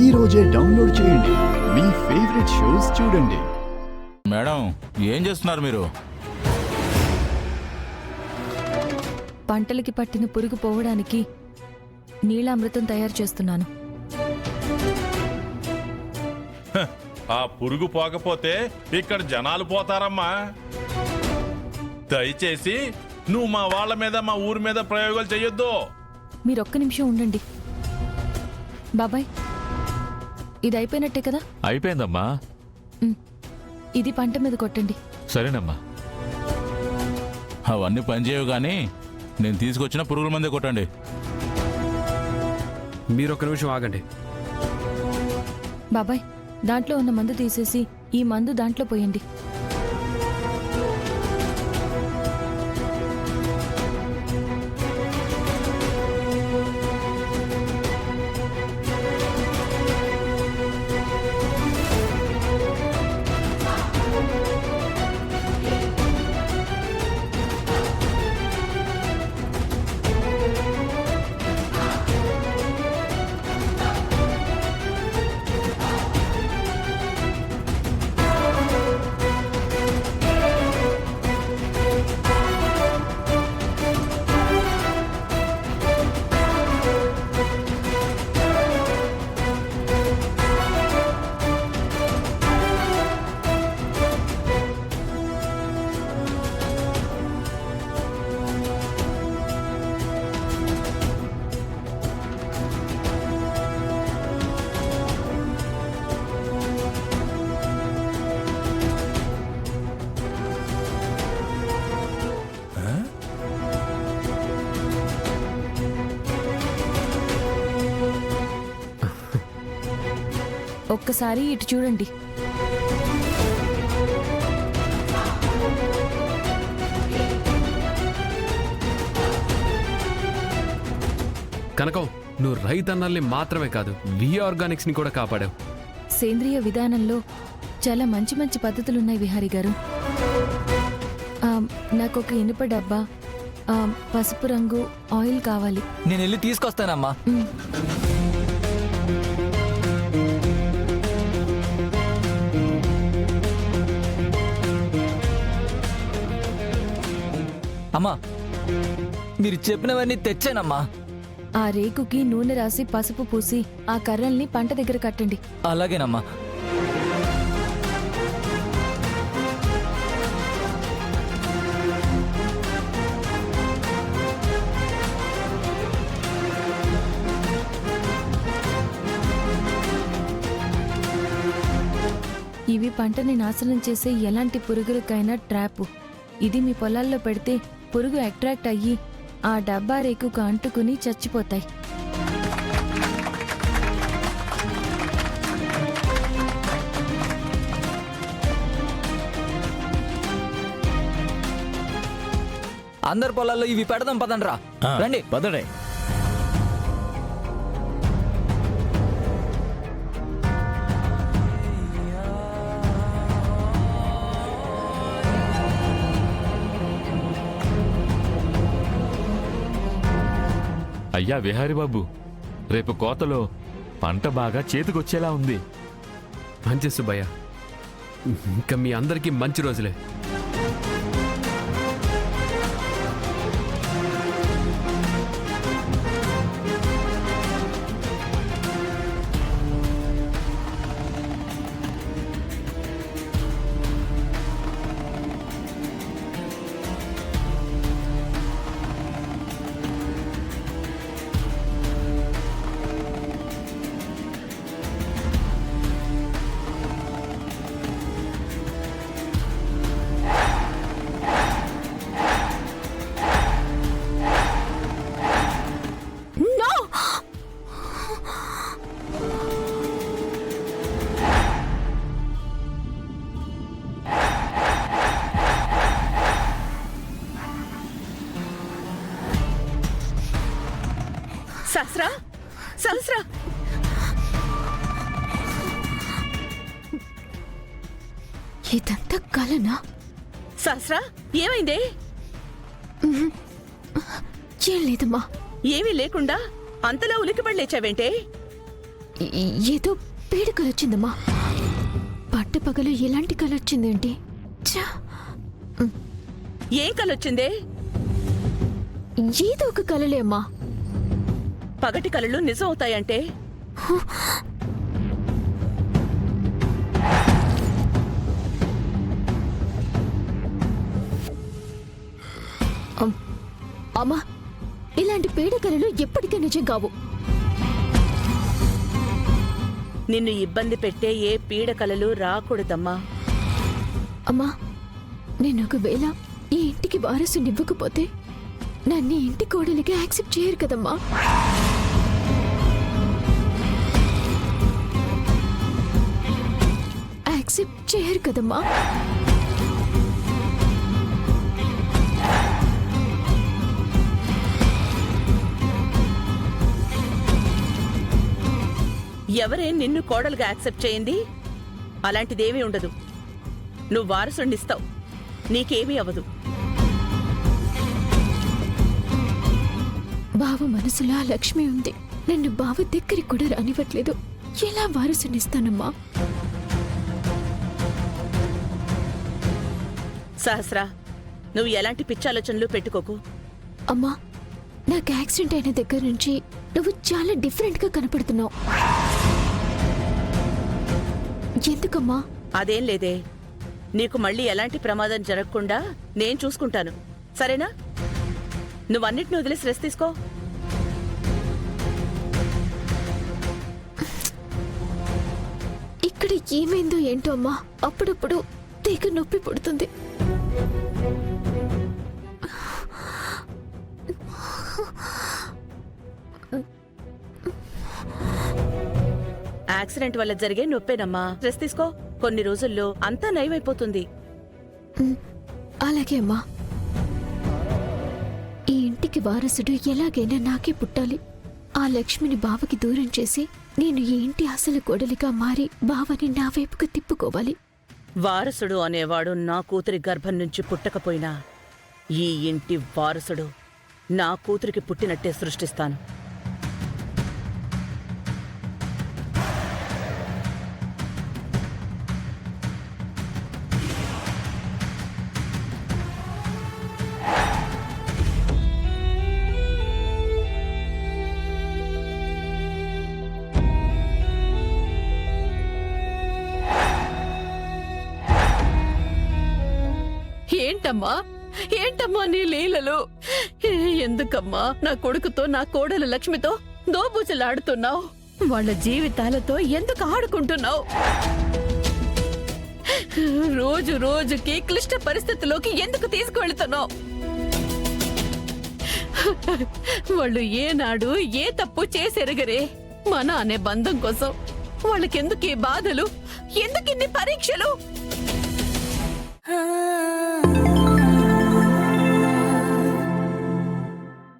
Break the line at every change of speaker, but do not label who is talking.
ఈ రోజే డౌన్లోడ్ చేయండి. మీ ఫేవరెట్ షోస్ చూడండి.
మేడం, ఏం చేస్తున్నారు మీరు?
పంటలకి పట్టిన పురుగు పోవడానికి నీలామృతం తయారు చేస్తున్నాను.
ఆ పురుగు పోకపోతే ఇక్కడ జనాలు పోతారమ్మా. దయచేసి నువ్వు మా వాళ్ళ మీద, మా ఊరి మీద ప్రయోగాలు చెయ్యొద్దు.
మీరొక్క నిమిషం ఉండండి. బాబాయ్, ఇది అయిపోయినట్టే కదా?
అయిపోయిందమ్మా.
ఇది పంట మీద కొట్టండి.
సరేనమ్మా.
అవన్నీ పనిచేయవు కానీ నేను తీసుకొచ్చిన పురుగుల మందే కొట్టండి.
మీరొక్క నిమిషం ఆగండి.
బాబాయ్, దాంట్లో ఉన్న మందు తీసేసి ఈ మందు దాంట్లో పోయండి. ఒక్కసారి ఇటు చూడండి.
కనకం, నువ్వు రైతన్నల్ని మాత్రమే కాదు, వి ఆర్గానిక్స్ ని కూడా కాపాడావు.
సేంద్రియ విధానంలో చాలా మంచి మంచి పద్ధతులున్నాయి విహారీ గారు. నాకొక ఇనుప డబ్బా, పసుపు రంగు ఆయిల్ కావాలి.
నేను వెళ్ళి తీసుకొస్తానమ్మా. అమ్మా, మీరు చెప్పినవన్నీ తెచ్చానమ్మా.
ఆ రేకుకి నూనె రాసి పసుపు పూసి ఆ కర్రల్ని పంట దగ్గర కట్టండి.
అలాగేనమ్మా.
ఇవి పంటని నాశనం చేసే ఎలాంటి పురుగులకైనా ట్రాపు. ఇది మీ పొలాల్లో పెడితే పురుగు అట్రాక్ట్ అయ్యి ఆ డబ్బా రేకుకు అంటుకుని చచ్చిపోతాయి.
అందరి పొలాల్లో ఇవి పెడదాం పదండ్రా. రండి
పదండి.
అయ్యా విహారీ బాబు, రేపు కోతలో పంట బాగా చేతికొచ్చేలా ఉంది.
మంచి సుబ్బయ్య, ఇంకా మీ అందరికీ మంచి రోజులే.
సహస్రా, సహస్రా,
ఇదంతా కలనా?
సహస్రా, ఏమైందే?
ఏం లేదమ్మా.
ఏమీ లేకుండా అంతలా ఉలికిపడి లేచావేంటే?
ఏదో పీడ కలొచ్చిందమ్మా. పట్టపగలు ఎలాంటి కలొచ్చిందేంటి? ఛా!
ఏం కలొచ్చిందే?
ఏదో ఒక కలలే అమ్మా.
పగటి కలలు నిజం అవుతాయంటే
అమ్మా, ఇలాంటి పీడ కలలు ఎప్పటికీ నిజం కావు.
నిన్ను ఇబ్బంది పెట్టే ఏ పీడ కలలు రాకూడదమ్మా.
అమ్మా, నేను ఒకవేళ ఈ ఇంటికి వారసునివ్వకపోతే నన్ను ఇంటి కోడలిగా యాక్సెప్ట్ చేయరు కదమ్మా. యాక్సెప్ట్ చేయరు కదమ్మా.
ఎవరే నిన్ను కోడలుగా యాక్సెప్ట్ చేయింది? అలాంటిదేమీ ఉండదు. నువ్వు వారసుడినిస్తావు, నీకేమీ అవ్వదు.
బావ మనసులో ఆ లక్ష్మి ఉంది. నన్ను బావ దగ్గరికి కూడా రానివ్వట్లేదు. ఎలా వారసునిస్తానమ్మా?
సహస్రా, నువ్వు ఎలాంటి పిచ్చాలోచనలు పెట్టుకోకు.
అమ్మా, నాకు యాక్సిడెంట్ అయిన దగ్గర నుంచి నువ్వు చాలా డిఫరెంట్ గా కనపడుతున్నావు. ఎందుకమ్మా?
అదేం లేదే, నీకు మళ్ళీ ఎలాంటి ప్రమాదం జరగకుండా నేను చూసుకుంటాను, సరేనా? నువ్వన్నిటిని వదిలేసి రెస్ట్ తీసుకో.
ఇక్కడ ఏమైందో ఏంటో అమ్మా, అప్పుడప్పుడు తెగ నొప్పి పుడుతుంది.
యాక్సిడెంట్ వల్ల జరిగే నొప్పేనమ్మా, రెస్ట్ తీసుకో. కొన్ని రోజుల్లో అంతా నయమైపోతుంది.
అలాగే అమ్మా. ఈ ఇంటికి వారసుడు ఎలాగైనా నాకే పుట్టాలి. ఆ లక్ష్మిని బావకి దూరం చేసి నేను ఈ ఇంటి అసలు కోడలిగా మారి బావని నా వైపుకు తిప్పుకోవాలి.
వారసుడు అనేవాడు నా కూతురి గర్భం నుంచి పుట్టకపోయినా ఈ ఇంటి వారసుడు నా కూతురికి పుట్టినట్టే సృష్టిస్తాను.
ఏంటమ్మా నీ లీలలు? ఎందుకమ్మా నా కొడుకుతో నా కోడలు లక్ష్మితో దోబూచలాడుతున్నావు? వాళ్ళ జీవితాలతో ఎందుకు ఆడుకుంటున్నావు? రోజు రోజుకి క్లిష్ట పరిస్థితిలోకి ఎందుకు తీసుకువెళ్తున్నావు? వాళ్ళు ఏనాడు ఏ తప్పు చేసెరగరే. మన అనే బంధం కోసం వాళ్ళకెందుకు ఈ బాధలు, ఎందుకిన్ని పరీక్షలు?